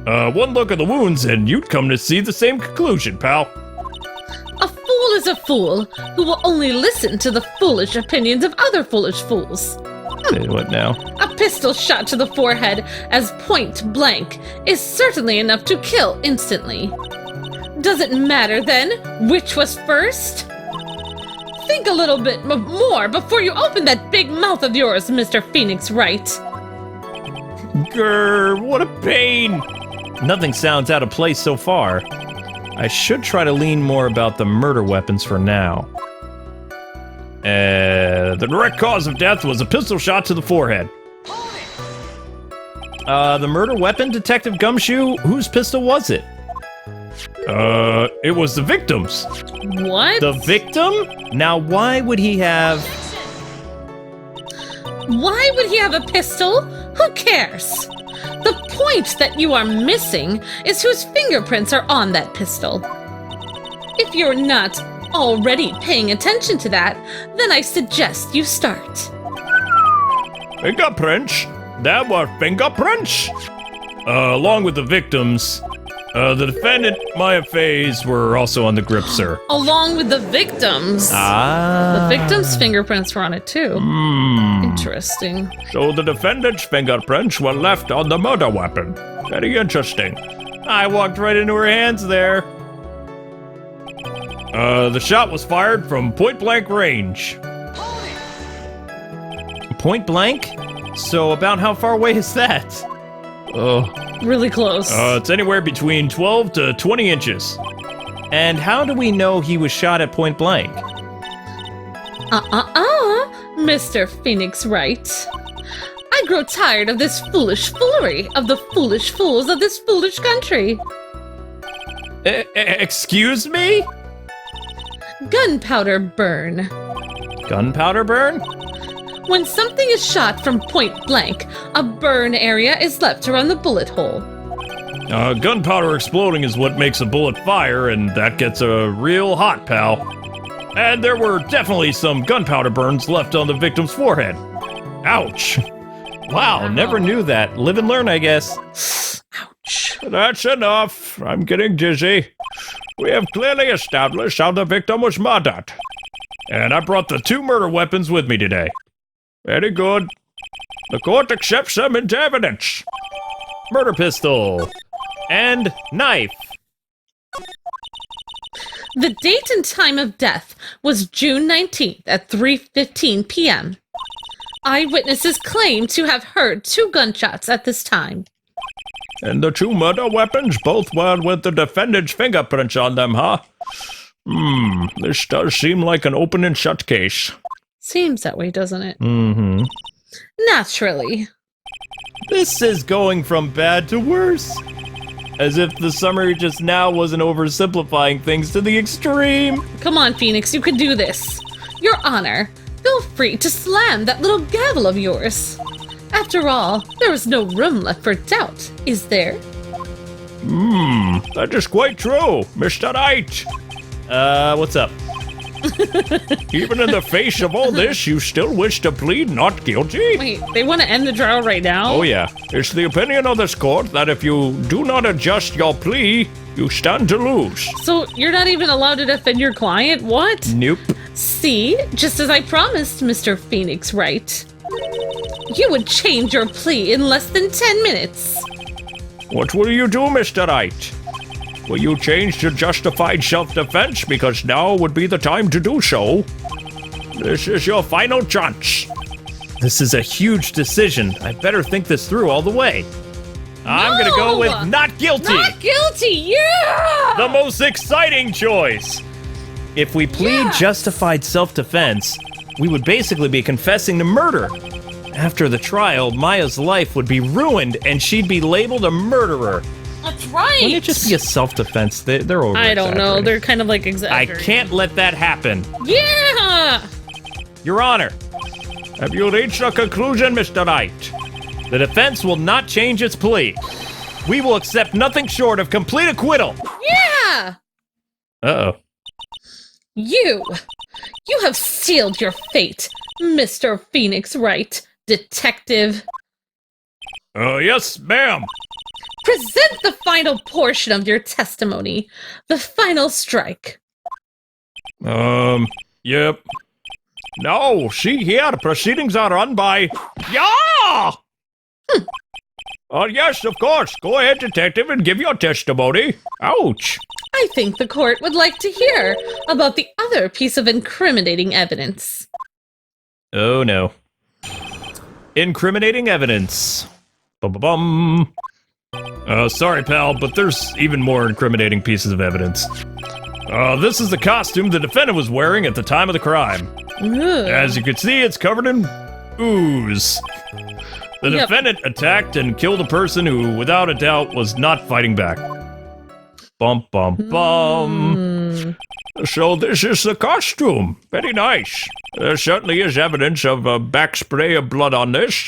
[SPEAKER 1] One look at the wounds and you'd come to see the same conclusion, pal.
[SPEAKER 2] A fool is a fool who will only listen to the foolish opinions of other foolish fools.
[SPEAKER 1] What now?
[SPEAKER 2] A pistol shot to the forehead as point blank is certainly enough to kill instantly. Does it matter then which was first? Think a little bit more before you open that big mouth of yours, Mr. Phoenix Wright.
[SPEAKER 1] Grr, what a pain! Nothing sounds out of place so far. I should try to lean more about the murder weapons for now. The direct cause of death was a pistol shot to the forehead. The murder weapon, Detective Gumshoe? Whose pistol was it? It was the victim's.
[SPEAKER 2] What?
[SPEAKER 1] The victim? Now, why would he have...
[SPEAKER 2] Why would he have a pistol? Who cares? The point that you are missing is whose fingerprints are on that pistol. If you're not already paying attention to that, then I suggest you start.
[SPEAKER 1] Fingerprints? There were fingerprints? Along with the victims, the defendant, Maya Faze, were also on the grip, sir.
[SPEAKER 2] Along with the victims.
[SPEAKER 1] Ah.
[SPEAKER 2] The victims' fingerprints were on it too. Interesting.
[SPEAKER 1] So the defendant's fingerprints were left on the murder weapon. Very interesting. I walked right into her hands there. The shot was fired from point-blank range. Point blank? So about how far away is that?
[SPEAKER 2] Really close.
[SPEAKER 1] It's anywhere between 12 to 20 inches. And how do we know he was shot at point blank?
[SPEAKER 2] Mr. Phoenix Wright. I grow tired of this foolish foolery of the foolish fools of this foolish country.
[SPEAKER 1] Excuse me?
[SPEAKER 2] Gunpowder burn.
[SPEAKER 1] Gunpowder burn?
[SPEAKER 2] When something is shot from point blank, a burn area is left around the bullet hole.
[SPEAKER 1] Gunpowder exploding is what makes a bullet fire, and that gets real hot, pal. And there were definitely some gunpowder burns left on the victim's forehead. Ouch. Wow, never knew that. Live and learn, I guess.
[SPEAKER 2] Ouch.
[SPEAKER 1] That's enough. I'm getting dizzy. We have clearly established how the victim was murdered. And I brought the 2 murder weapons with me today. Very good. The court accepts them into evidence. Murder pistol. And knife.
[SPEAKER 2] The date and time of death was June 19th at 3:15 p.m. Eyewitnesses claim to have heard 2 gunshots at this time.
[SPEAKER 1] And the 2 murder weapons both were with the defendant's fingerprints on them, huh? This does seem like an open and shut case.
[SPEAKER 2] Seems that way, doesn't it?
[SPEAKER 1] Mm-hmm.
[SPEAKER 2] Naturally.
[SPEAKER 1] This is going from bad to worse. As if the summary just now wasn't oversimplifying things to the extreme.
[SPEAKER 2] Come on, Phoenix, you can do this. Your Honor, feel free to slam that little gavel of yours. After all, there is no room left for doubt, is there?
[SPEAKER 1] That is quite true, Mr. Knight. What's up? Even in the face of all this, you still wish to plead not guilty?
[SPEAKER 2] Wait, they want to end the trial right now?
[SPEAKER 1] Oh yeah, it's the opinion of this court that if you do not adjust your plea, you stand to lose.
[SPEAKER 2] So you're not even allowed to defend your client? What?
[SPEAKER 1] Nope.
[SPEAKER 2] See, just as I promised, Mr. Phoenix Wright. You would change your plea in less than 10 minutes.
[SPEAKER 1] What will you do, Mr. Knight? Will you change to justified self-defense because now would be the time to do so? This is your final chance. This is a huge decision. I better think this through all the way. I'm gonna go with not guilty.
[SPEAKER 2] Not guilty, yeah!
[SPEAKER 1] The most exciting choice. If we plead justified self-defense, we would basically be confessing to murder. After the trial, Maya's life would be ruined and she'd be labeled a murderer.
[SPEAKER 2] That's right!
[SPEAKER 1] Wouldn't it just be a self-defense? They're over.
[SPEAKER 2] I don't know. They're kind of like
[SPEAKER 1] I
[SPEAKER 2] exaggerating.
[SPEAKER 1] can't let that happen.
[SPEAKER 2] Yeah!
[SPEAKER 1] Your Honor, have you reached a conclusion, Mr. Knight? The defense will not change its plea. We will accept nothing short of complete acquittal.
[SPEAKER 2] Yeah!
[SPEAKER 1] Uh-oh.
[SPEAKER 2] You have sealed your fate, Mr. Phoenix Wright, detective.
[SPEAKER 1] Yes, ma'am.
[SPEAKER 2] Present the final portion of your testimony, the final strike.
[SPEAKER 1] Yep. No, see here, proceedings are run by... Yeah! Yes, of course. Go ahead, detective, and give your testimony. Ouch.
[SPEAKER 2] I think the court would like to hear about the other piece of incriminating evidence.
[SPEAKER 1] Oh, no. Incriminating evidence. Bum-bum-bum. Sorry, pal, but there's even more incriminating pieces of evidence. This is the costume the defendant was wearing at the time of the crime.
[SPEAKER 2] Ugh.
[SPEAKER 1] As you can see, it's covered in ooze. The defendant attacked and killed a person who, without a doubt, was not fighting back. Bum, bum, bum. So this is the costume. Very nice. There certainly is evidence of a back spray of blood on this.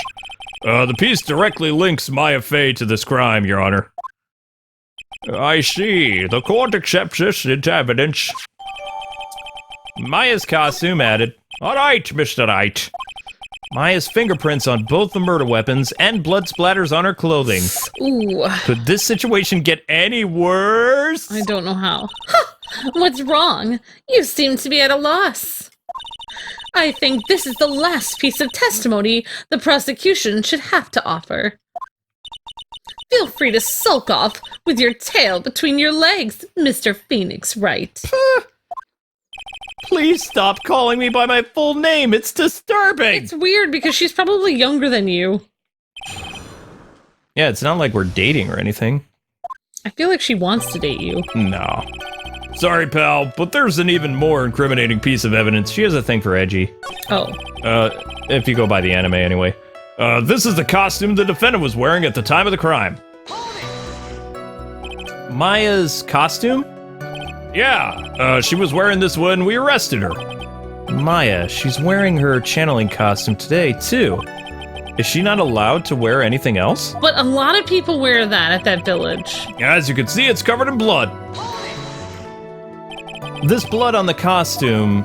[SPEAKER 1] The piece directly links Maya Fey to this crime, Your Honor. I see. The court accepts this into evidence. Maya's costume added. All right, Mr. Knight. Maya's fingerprints on both the murder weapons and blood splatters on her clothing.
[SPEAKER 2] Ooh.
[SPEAKER 1] Could this situation get any worse?
[SPEAKER 2] I don't know how. What's wrong? You seem to be at a loss. I think this is the last piece of testimony the prosecution should have to offer. Feel free to sulk off with your tail between your legs, Mr. Phoenix Wright.
[SPEAKER 1] Please stop calling me by my full name. It's disturbing.
[SPEAKER 2] It's weird because she's probably younger than you.
[SPEAKER 1] Yeah, it's not like we're dating or anything.
[SPEAKER 2] I feel like she wants to date you.
[SPEAKER 1] No. Sorry, pal, but there's an even more incriminating piece of evidence. She has a thing for edgy.
[SPEAKER 2] Oh.
[SPEAKER 1] If you go by the anime anyway. This is the costume the defendant was wearing at the time of the crime. Maya's costume? Yeah, she was wearing this when we arrested her. Maya, she's wearing her channeling costume today, too. Is she not allowed to wear anything else?
[SPEAKER 2] But a lot of people wear that at that village.
[SPEAKER 1] As you can see, it's covered in blood. This blood on the costume,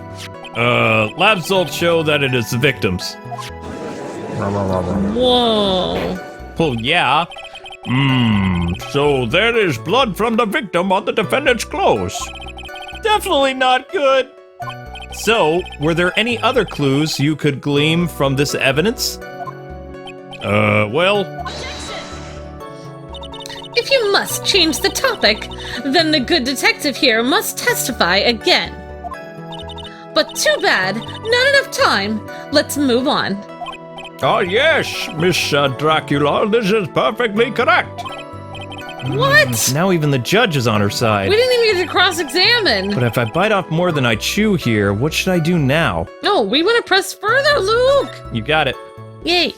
[SPEAKER 1] lab results show that it is the victim's.
[SPEAKER 2] Whoa.
[SPEAKER 1] Oh, yeah.
[SPEAKER 4] So there is blood from the victim on the defendant's clothes.
[SPEAKER 1] Definitely not good. So, were there any other clues you could glean from this evidence?
[SPEAKER 4] Well,
[SPEAKER 2] If you must change the topic, then the good detective here must testify again. But too bad, not enough time. Let's move on.
[SPEAKER 4] oh yes, Miss Dracula, this is perfectly correct.
[SPEAKER 2] What?
[SPEAKER 1] Now even the judge is on her side.
[SPEAKER 2] We didn't even get to cross-examine.
[SPEAKER 1] But if I bite off more than I chew here, what should I do now?
[SPEAKER 2] No, we want to press further, Luke.
[SPEAKER 1] You got it.
[SPEAKER 2] Yay.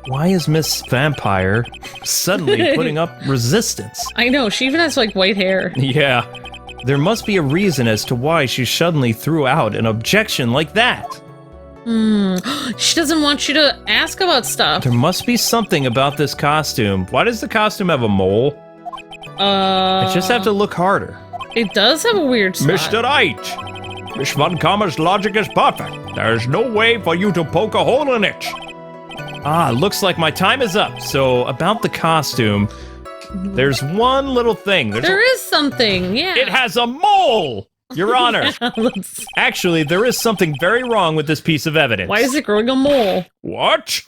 [SPEAKER 1] Why is Miss Vampire suddenly putting up resistance?
[SPEAKER 2] I know, she even has like white hair.
[SPEAKER 1] Yeah, there must be a reason as to why she suddenly threw out an objection like that.
[SPEAKER 2] She doesn't want you to ask about stuff.
[SPEAKER 1] There must be something about this costume. Why does the costume have a mole? I just have to look harder.
[SPEAKER 2] It does have a weird spot.
[SPEAKER 4] Mr. Wright, Miss Von Kammer's logic is perfect. There's no way for you to poke a hole in it.
[SPEAKER 1] Ah, looks like my time is up. So, about the costume, there's one little thing.
[SPEAKER 2] There is something, yeah.
[SPEAKER 1] It has a mole! Your Honor.
[SPEAKER 2] Let's-
[SPEAKER 1] Actually, there is something very wrong with this piece of evidence.
[SPEAKER 2] Why is it growing a mole?
[SPEAKER 4] What?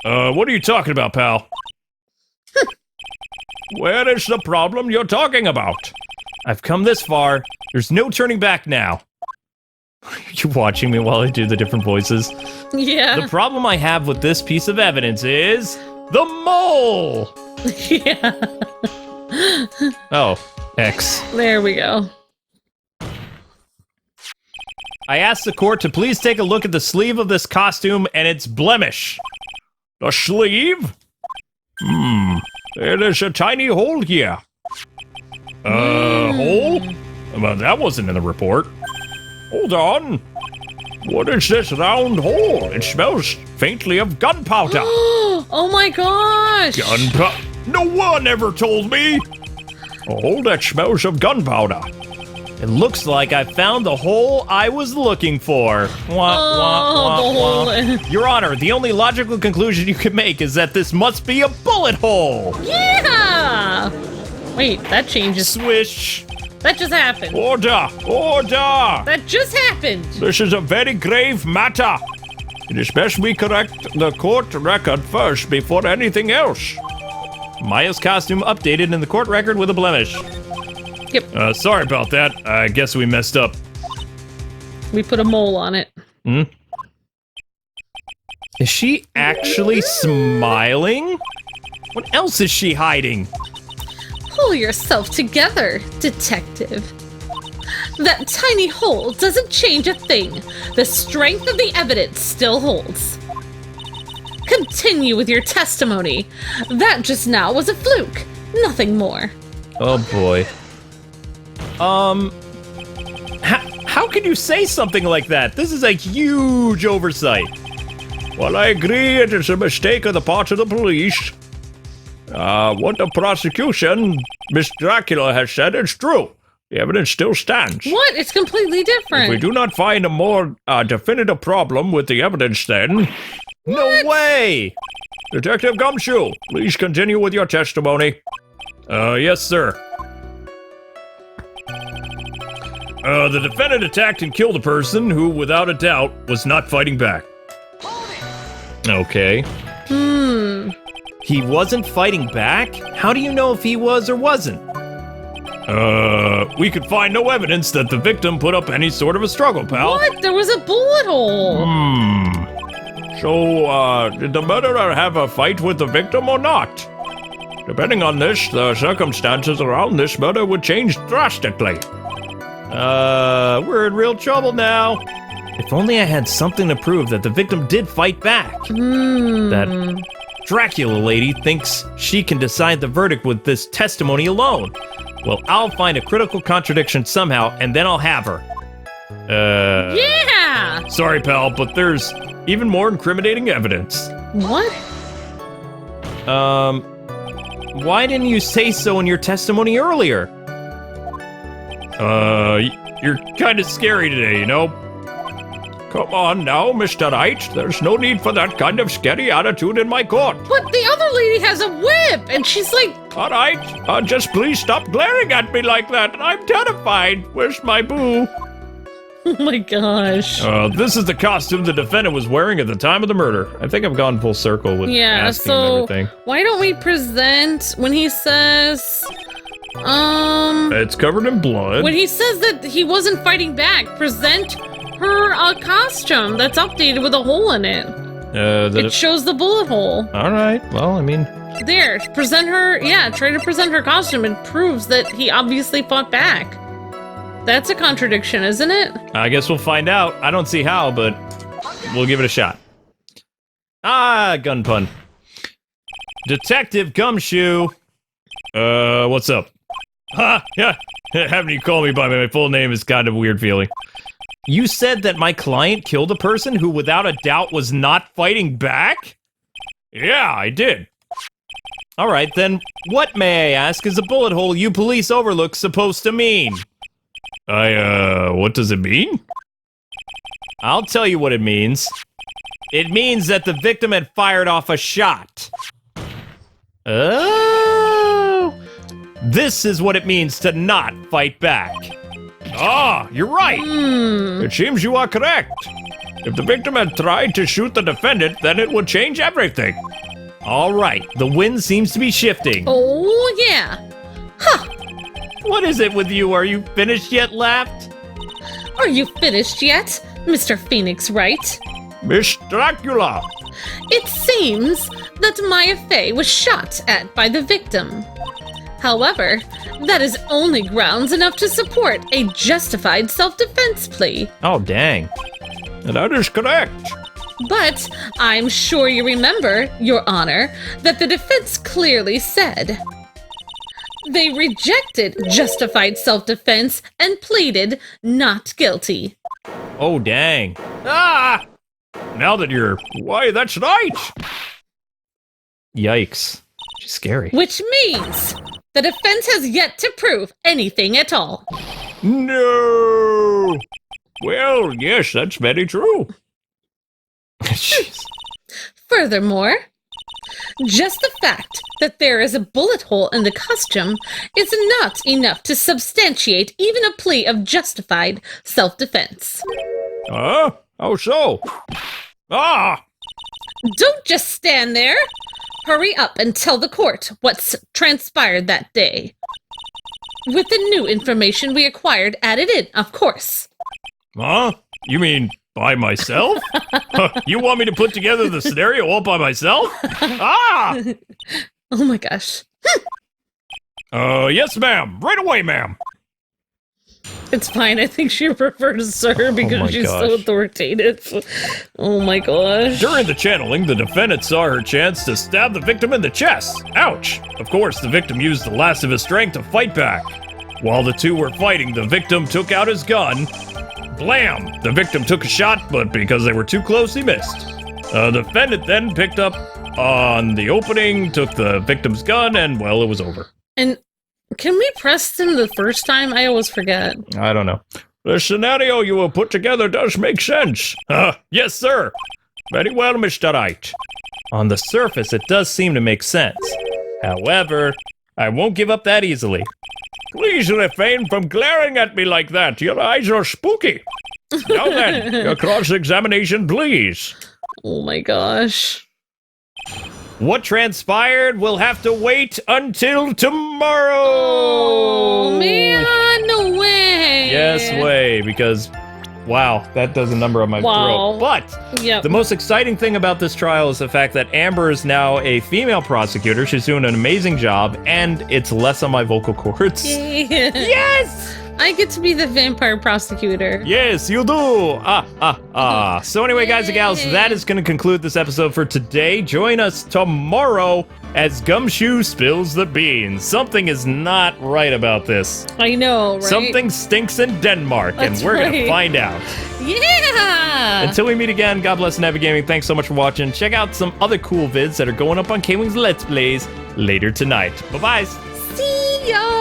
[SPEAKER 4] What are you talking about, pal? Where is the problem you're talking about?
[SPEAKER 1] I've come this far. There's no turning back now. You watching me while I do the different voices?
[SPEAKER 2] Yeah.
[SPEAKER 1] The problem I have with this piece of evidence is the mole.
[SPEAKER 2] Yeah.
[SPEAKER 1] Oh, X.
[SPEAKER 2] There we go.
[SPEAKER 1] I asked the court to please take a look at the sleeve of this costume and its blemish.
[SPEAKER 4] The sleeve? There is a tiny hole here. Hole?
[SPEAKER 1] Well, that wasn't in the report.
[SPEAKER 4] Hold on. What is this round hole? It smells faintly of gunpowder.
[SPEAKER 2] Oh my gosh.
[SPEAKER 4] Gunpowder? No one ever told me. A hole that smells of gunpowder.
[SPEAKER 1] It looks like I found the hole I was looking for. Wah,
[SPEAKER 2] the hole.
[SPEAKER 1] Your Honor, the only logical conclusion you can make is that this must be a bullet hole.
[SPEAKER 2] Yeah. Wait, that changes.
[SPEAKER 1] Swish.
[SPEAKER 2] That just happened.
[SPEAKER 4] Order! Order!
[SPEAKER 2] That just happened.
[SPEAKER 4] This is a very grave matter. It is best we correct the court record first before anything else.
[SPEAKER 1] Maya's costume updated in the court record with a blemish.
[SPEAKER 2] Yep.
[SPEAKER 1] Sorry about that. I guess we messed up.
[SPEAKER 2] We put a mole on it.
[SPEAKER 1] Is she actually smiling? What else is she hiding?
[SPEAKER 3] Pull yourself together, detective. That tiny hole doesn't change a thing. The strength of the evidence still holds. Continue with your testimony. That just now was a fluke. Nothing more.
[SPEAKER 1] Oh boy. How can you say something like that? This is a huge oversight.
[SPEAKER 4] Well, I agree it is a mistake on the part of the police. What the prosecution, Miss Dracula, has said is true. The evidence still stands.
[SPEAKER 2] What? It's completely different.
[SPEAKER 4] If we do not find a more definitive problem with the evidence, then...
[SPEAKER 1] No way!
[SPEAKER 4] Detective Gumshoe, please continue with your testimony.
[SPEAKER 1] Yes, sir. The defendant attacked and killed a person who, without a doubt, was not fighting back. Okay. He wasn't fighting back? How do you know if he was or wasn't? We could find no evidence that the victim put up any sort of a struggle, pal.
[SPEAKER 2] What? There was a bullet hole.
[SPEAKER 4] So, did the murderer have a fight with the victim or not? Depending on this, the circumstances around this murder would change drastically.
[SPEAKER 1] We're in real trouble now. If only I had something to prove that the victim did fight back. That Dracula lady thinks she can decide the verdict with this testimony alone. Well, I'll find a critical contradiction somehow, and then I'll have her.
[SPEAKER 2] Yeah.
[SPEAKER 1] Sorry, pal, but there's even more incriminating evidence.
[SPEAKER 2] What?
[SPEAKER 1] Why didn't you say so in your testimony earlier? You're kind of scary today, you know?
[SPEAKER 4] Come on now, Mr. Wright. There's no need for that kind of scary attitude in my court.
[SPEAKER 2] But the other lady has a whip, and she's like,
[SPEAKER 4] All right, just please stop glaring at me like that. I'm terrified. Where's my boo?
[SPEAKER 2] oh my gosh.
[SPEAKER 1] This is the costume the defendant was wearing at the time of the murder. I think I've gone full circle with
[SPEAKER 2] Yeah,
[SPEAKER 1] asking him
[SPEAKER 2] so
[SPEAKER 1] everything.
[SPEAKER 2] why don't we present when he says,
[SPEAKER 1] It's covered in blood.
[SPEAKER 2] when he says that he wasn't fighting back, present her a costume that's updated with a hole in it. It shows the bullet hole.
[SPEAKER 1] All right. Well, I mean,
[SPEAKER 2] There, present her, yeah, try to present her costume. It proves that he obviously fought back. That's a contradiction, isn't it?
[SPEAKER 1] I guess we'll find out. I don't see how, but we'll give it a shot. Ah, gun pun. Detective Gumshoe. What's up? Ha! Yeah, having you call me by my full name is kind of a weird feeling. You said that my client killed a person who without a doubt was not fighting back? Yeah, I did. All right, then what, may I ask, is a bullet hole you police overlook supposed to mean? What does it mean? I'll tell you what it means. It means that the victim had fired off a shot. Oh. This is what it means to not fight back. Ah, you're right. It seems you are correct. If the victim had tried to shoot the defendant, then it would change everything. All right, the wind seems to be shifting.
[SPEAKER 2] Oh, yeah.
[SPEAKER 1] What is it with you? Are you finished yet, Laughed?
[SPEAKER 2] Are you finished yet, Mr. Phoenix Wright?
[SPEAKER 4] Miss Dracula.
[SPEAKER 2] It seems that Maya Fey was shot at by the victim. However, that is only grounds enough to support a justified self-defense plea.
[SPEAKER 1] Oh, dang.
[SPEAKER 4] That is correct.
[SPEAKER 2] But I'm sure you remember, Your Honor, that the defense clearly said they rejected justified self-defense and pleaded not guilty.
[SPEAKER 1] Oh, dang. Ah!
[SPEAKER 4] Now that you're... Why, that's right.
[SPEAKER 1] Yikes. She's scary.
[SPEAKER 2] Which means the defense has yet to prove anything at all.
[SPEAKER 4] No. Well, yes, that's very true.
[SPEAKER 1] Jeez.
[SPEAKER 2] Furthermore, just the fact that there is a bullet hole in the costume is not enough to substantiate even a plea of justified self-defense.
[SPEAKER 4] How so? Ah!
[SPEAKER 2] Don't just stand there. Hurry up and tell the court what's transpired that day. With the new information we acquired added in, of course.
[SPEAKER 4] Huh? You mean by myself? You want me to put together the scenario all by myself? Ah!
[SPEAKER 2] Oh my gosh.
[SPEAKER 4] Yes, ma'am. Right away, ma'am.
[SPEAKER 2] It's fine. I think she prefers sir because
[SPEAKER 1] my
[SPEAKER 2] she's
[SPEAKER 1] gosh.
[SPEAKER 2] so authoritative. Oh my gosh.
[SPEAKER 4] During the channeling, the defendant saw her chance to stab the victim in the chest. Ouch! Of course, the victim used the last of his strength to fight back. While the two were fighting, the victim took out his gun. Blam! The victim took a shot, but because they were too close, he missed. The defendant then picked up on the opening, took the victim's gun, and, well, it was over.
[SPEAKER 2] And can we press them the first time? I always forget.
[SPEAKER 1] I don't know.
[SPEAKER 4] The scenario you have put together does make sense. Yes, sir. Very well, Mr. Wright.
[SPEAKER 1] On the surface, it does seem to make sense. However, I won't give up that easily.
[SPEAKER 4] Please refrain from glaring at me like that. Your eyes are spooky. Now then, your cross-examination, please.
[SPEAKER 2] Oh my gosh.
[SPEAKER 1] What transpired will have to wait until tomorrow.
[SPEAKER 2] Oh man, no way.
[SPEAKER 1] Yes, way, because, wow, that does a number on my
[SPEAKER 2] Wow.
[SPEAKER 1] throat. But
[SPEAKER 2] Yep.
[SPEAKER 1] the most exciting thing about this trial is the fact that Amber is now a female prosecutor. She's doing an amazing job, and it's less on my vocal cords.
[SPEAKER 2] Yes! I get to be the vampire prosecutor.
[SPEAKER 1] Yes, you do. So anyway, guys and gals, that is going to conclude this episode for today. Join us tomorrow as Gumshoe spills the beans. Something is not right about this.
[SPEAKER 2] I know, right?
[SPEAKER 1] Something stinks in Denmark,
[SPEAKER 2] That's
[SPEAKER 1] and we're going to
[SPEAKER 2] right.
[SPEAKER 1] find out.
[SPEAKER 2] Yeah!
[SPEAKER 1] Until we meet again, God bless and happy gaming. Thanks so much for watching. Check out some other cool vids that are going up on KwingsLetsPlays later tonight. Bye-bye.
[SPEAKER 2] See ya!